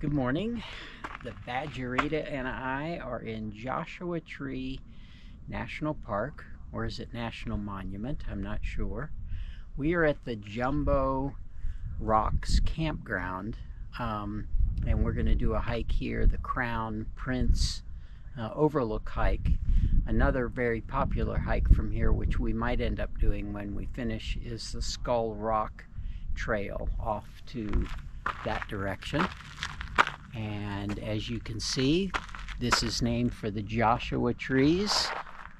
Good morning. The Badgerita and I are in Joshua Tree National Park, or is it National Monument? I'm not sure. We are at the Jumbo Rocks Campground, and we're going to do a hike here, the Crown Prince Overlook hike. Another very popular hike from here, which we might end up doing when we finish, is the Skull Rock Trail off to that direction. And as you can see, this is named for the Joshua trees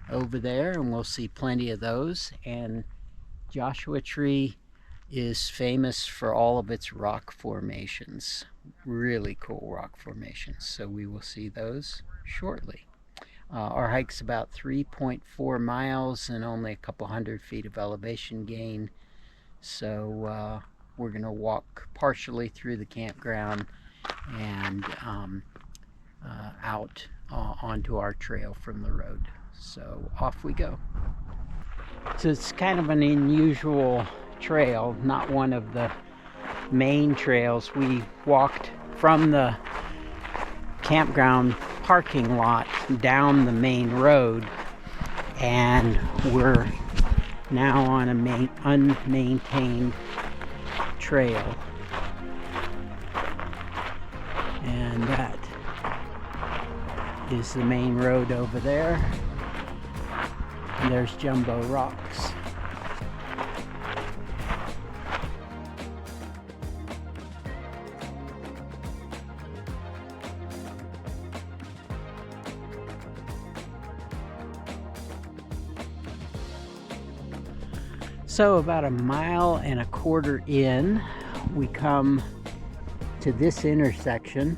over there, and we'll see plenty of those. And Joshua Tree is famous for all of its rock formations, really cool rock formations, so we will see those shortly. Our hike's about 3.4 miles and only a couple hundred feet of elevation gain, so we're going to walk partially through the campground and out onto our trail from the road. So off we go. So it's kind of an unusual trail, not one of the main trails. We walked from the campground parking lot down the main road, and we're now on a unmaintained trail. And that is the main road over there. And there's Jumbo Rocks. So about 1.25 miles in, we come to this intersection,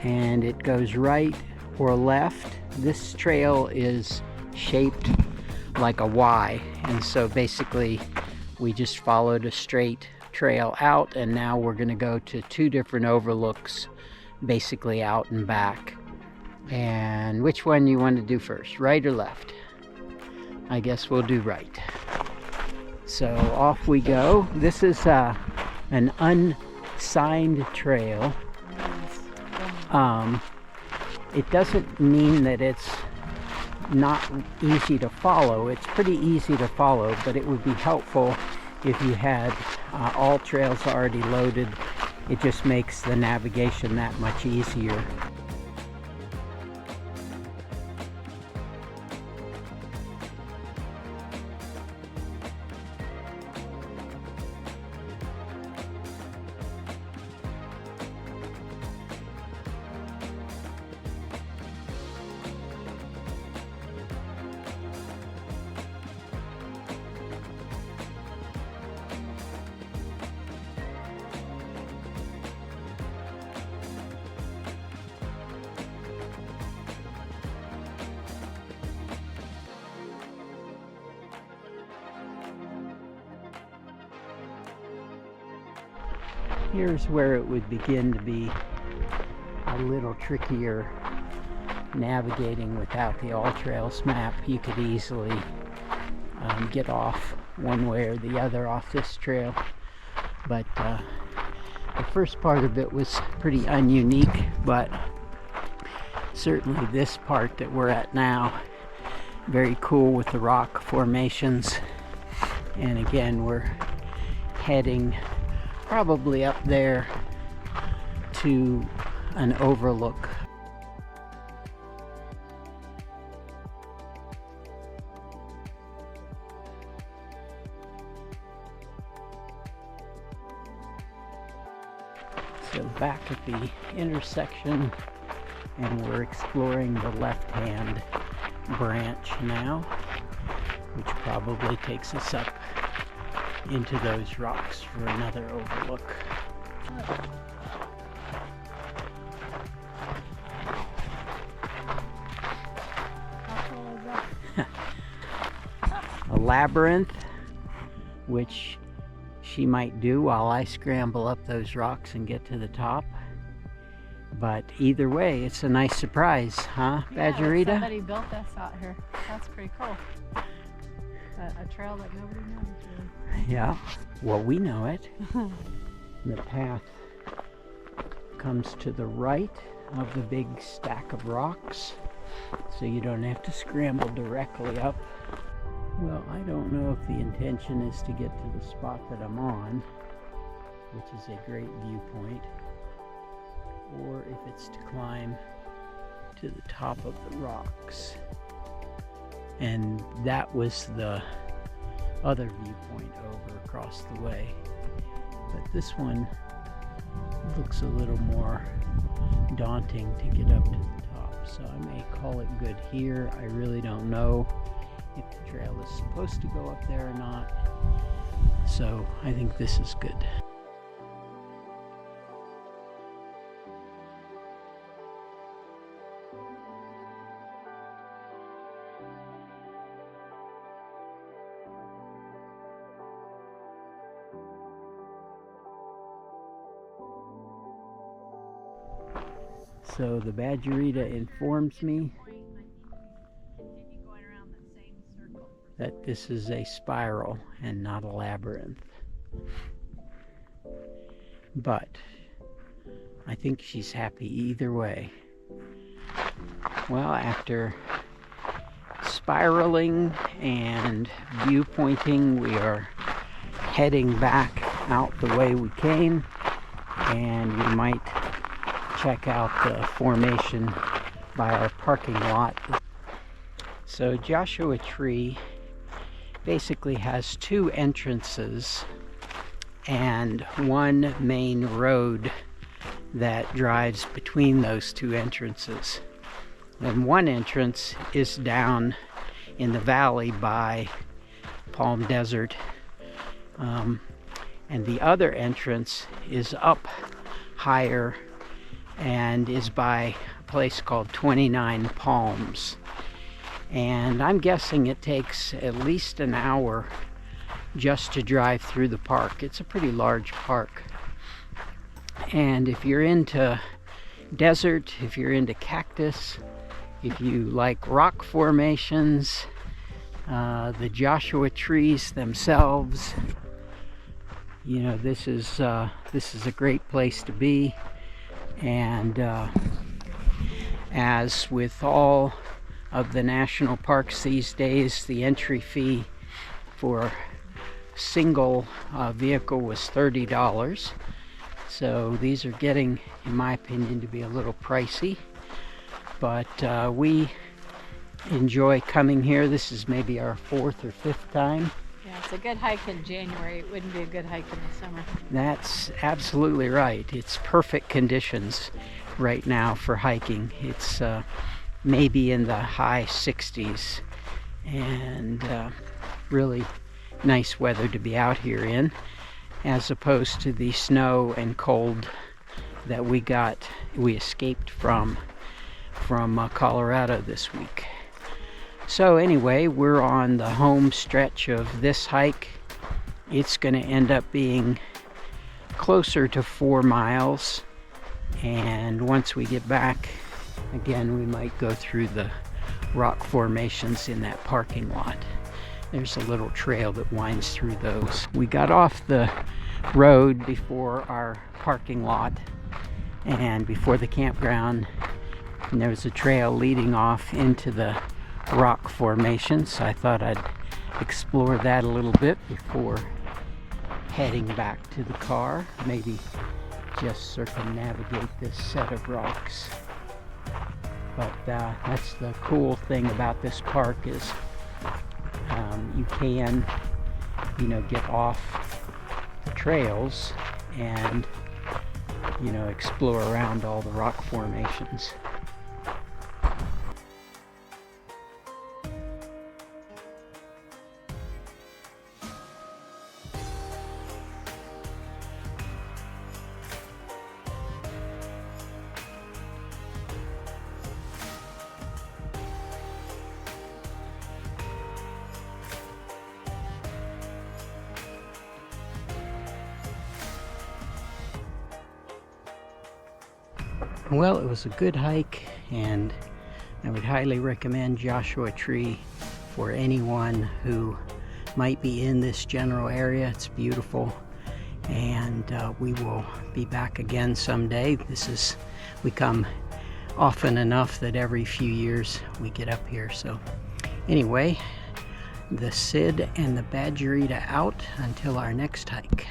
and it goes right or left. This trail is shaped like a Y, and so basically we just followed a straight trail out, and now we're going to go to two different overlooks, basically out and back. And which one you want to do first, right or left? I guess we'll do right. So off we go. This is an unsigned trail. It doesn't mean that it's not easy to follow. It's pretty easy to follow, but it would be helpful if you had all trails already loaded. It just makes the navigation that much easier. Here's where it would begin to be a little trickier navigating without the All Trails map. You could easily get off one way or the other off this trail, but the first part of it was pretty ununique, but certainly this part that we're at now, very cool with the rock formations. And again, we're heading probably up there to an overlook. So back at the intersection, and we're exploring the left-hand branch now, which probably takes us up into those rocks for another overlook. A labyrinth, which she might do while I scramble up those rocks and get to the top. But either way, it's a nice surprise, huh, Badgerita? Yeah, somebody built this out here. That's pretty cool. A trail that nobody knows, really. Yeah, well, we know it. The path comes to the right of the big stack of rocks, so you don't have to scramble directly up. Well, I don't know if the intention is to get to the spot that I'm on, which is a great viewpoint, or if it's to climb to the top of the rocks. And that was the other viewpoint over across the way. But this one looks a little more daunting to get up to the top. So I may call it good here. I really don't know if the trail is supposed to go up there or not. So I think this is good. So the Badgerita informs me that this is a spiral and not a labyrinth. But I think she's happy either way. Well, after spiraling and viewpointing, we are heading back out the way we came, and we might check out the formation by our parking lot. So Joshua Tree basically has two entrances and one main road that drives between those two entrances. And one entrance is down in the valley by Palm Desert, and the other entrance is up higher and is by a place called 29 Palms. And I'm guessing it takes at least an hour just to drive through the park. It's a pretty large park. And if you're into desert, if you're into cactus, if you like rock formations, the Joshua trees themselves, you know, this is a great place to be. And as with all of the national parks these days, the entry fee for single vehicle was $30. So these are getting, in my opinion, to be a little pricey. But we enjoy coming here. This is maybe our fourth or fifth time. Yeah, it's a good hike in January. It wouldn't be a good hike in the summer. That's absolutely right. It's perfect conditions right now for hiking. It's maybe in the high 60s, and really nice weather to be out here in, as opposed to the snow and cold that we escaped from Colorado this week. So anyway, we're on the home stretch of this hike. It's going to end up being closer to 4 miles, and once we get back, again, we might go through the rock formations in that parking lot. There's a little trail that winds through those. We got off the road before our parking lot and before the campground, and there was a trail leading off into the rock formations. So I thought I'd explore that a little bit before heading back to the car. Maybe just circumnavigate this set of rocks. But that's the cool thing about this park is you can, you know, get off the trails and, you know, explore around all the rock formations. Well, it was a good hike, and I would highly recommend Joshua Tree for anyone who might be in this general area. It's beautiful, and we will be back again someday. We come often enough that every few years we get up here. So anyway, the Cid and the Badgerita out until our next hike.